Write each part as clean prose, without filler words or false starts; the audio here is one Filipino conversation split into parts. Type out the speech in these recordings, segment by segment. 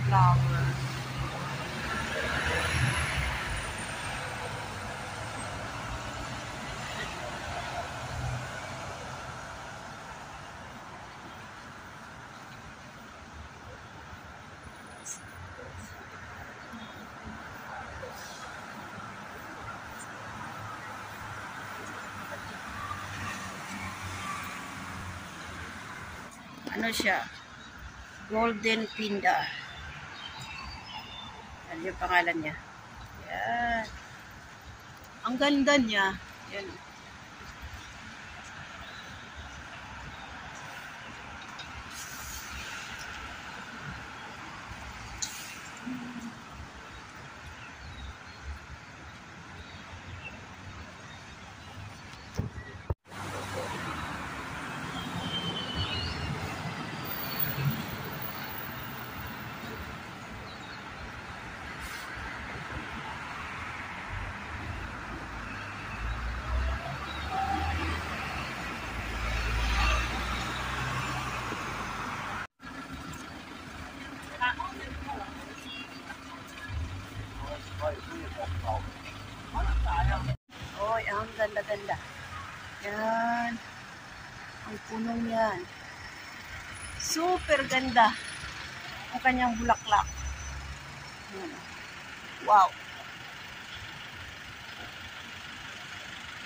flower. Ano siya? Golden Pinda. Ano yung pangalan niya? Yan. Ang ganda niya. Yan. Oh, ang ganda-ganda. Yan. Ang punong yan. Super ganda. Ang kanyang bulaklak. Yan. Wow.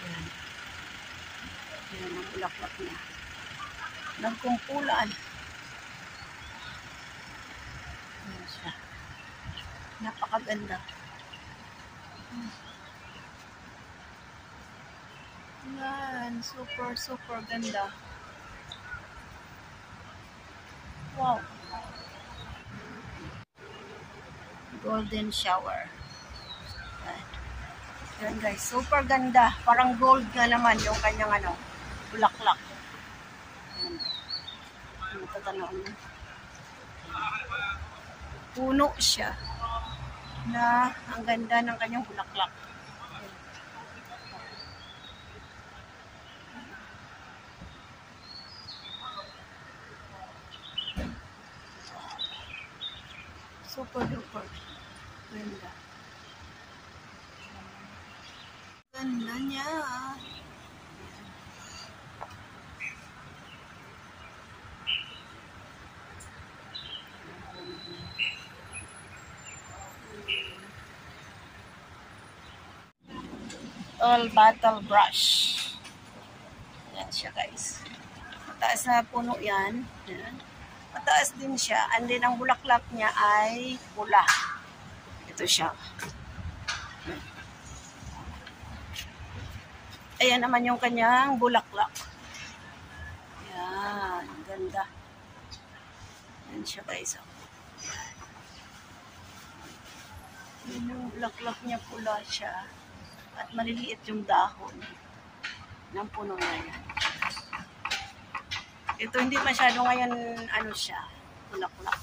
Yan. Yan ang bulaklak niya. Nagkumpulan. Yan siya. Napakaganda. Yan. Super, super ganda. Wow. Golden shower. Yan. Yan guys. Super ganda. Parang gold nga naman yung kanyang ano, bulaklak. Yan. Matatanaw mo. Puno siya. Na ang ganda ng kanyang bulaklak. Super duper. Ganda. Ganda niya. All battle brush. Yan siya guys. Mataas na puno yan. Yan. Mataas din siya. And then ang bulaklak niya ay pula. Ito siya. Ayan naman yung kanyang bulaklak. Yan. Ang ganda. Yan siya guys. Yan yung bulaklak niya, pula siya. At maliliit yung dahon ng puno na yan. Ito hindi masyado ngayon ano siya, bulaklak.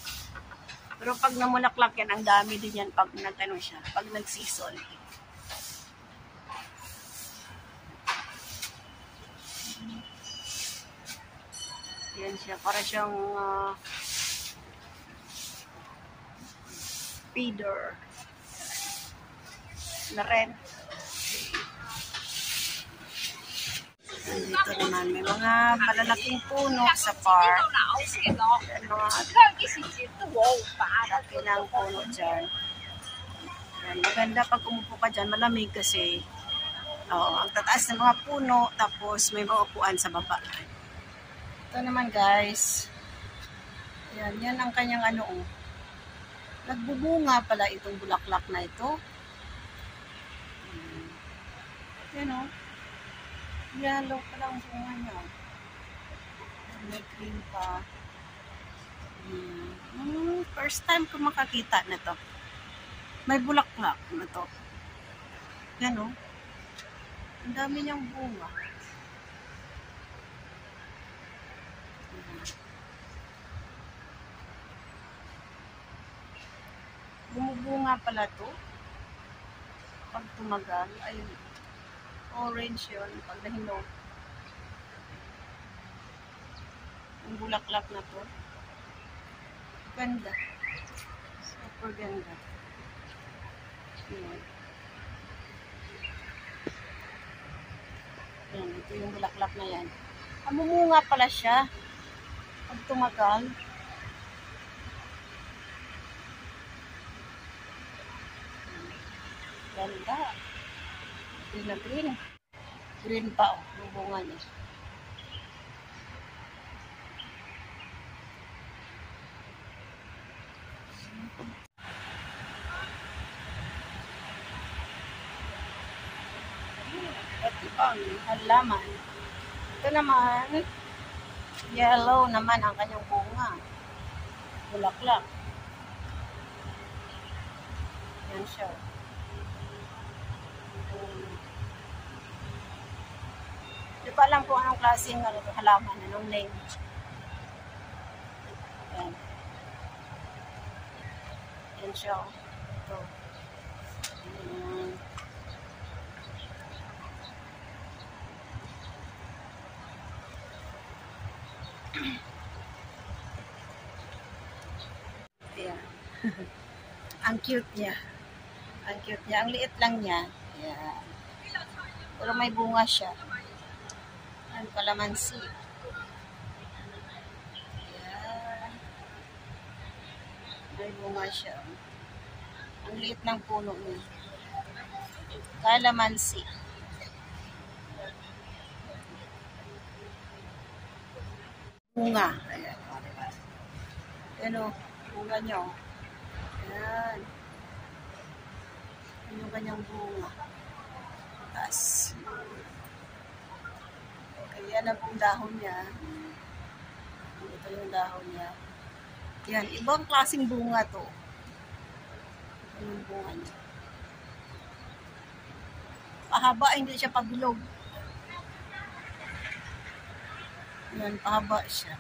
Pero pag namulaklak yan, ang dami din yan pag nag-ano siya, pag nag-season. Yan siya, para siyang feeder na red. Dito naman, may mga malalaking puno sa park. Yan, mga laki ng puno dyan. Yan, maganda pag umupo ka dyan, malamig kasi ang tataas ng mga puno, tapos may mga upuan sa baba. Ito naman guys, yan ang kanyang ano. Nagbubunga pala itong bulaklak na ito. Yan o. Yellow pa lang bunga niya. May green pa. First time ko makakita na to. May bulaklak na to. Yan o. Ang dami niyang bunga. Bumubunga pala to. Pag tumagal, ayun. Orange yun, pag nahinog. Ang bulaklak na to. Ganda. Super ganda. Yan. Yan, ito yung bulaklak na yan. Mamumunga pala siya. Pag tumagal. Ganda. Green na green. Green pa, oh, yung bunga niya. At ibang halaman. Ito naman, yellow naman ang kanyang bunga. Bulaklak. Yan siya. Hindi ko alam kung anong klaseng halaman, anong name. Yan. Yan siya. Ito. Ayan. Ang cute niya. Ang cute niya. Ang liit lang niya. Ayan. Pero may bunga siya. Ang kalamansi. Ayan. May bunga siya. Ang liit ng puno niya. Kalamansi. Bunga. Ayan. Ayan o. Bunga niya o. Ayan. Ayan yung kanyang bunga. Tapos, kaya na pong dahon niya. Ito yung dahon niya. Yan. Ibang klaseng bunga to. Ito yung bunga niya. Pahaba, hindi siya pabilog. Yan, pahaba siya.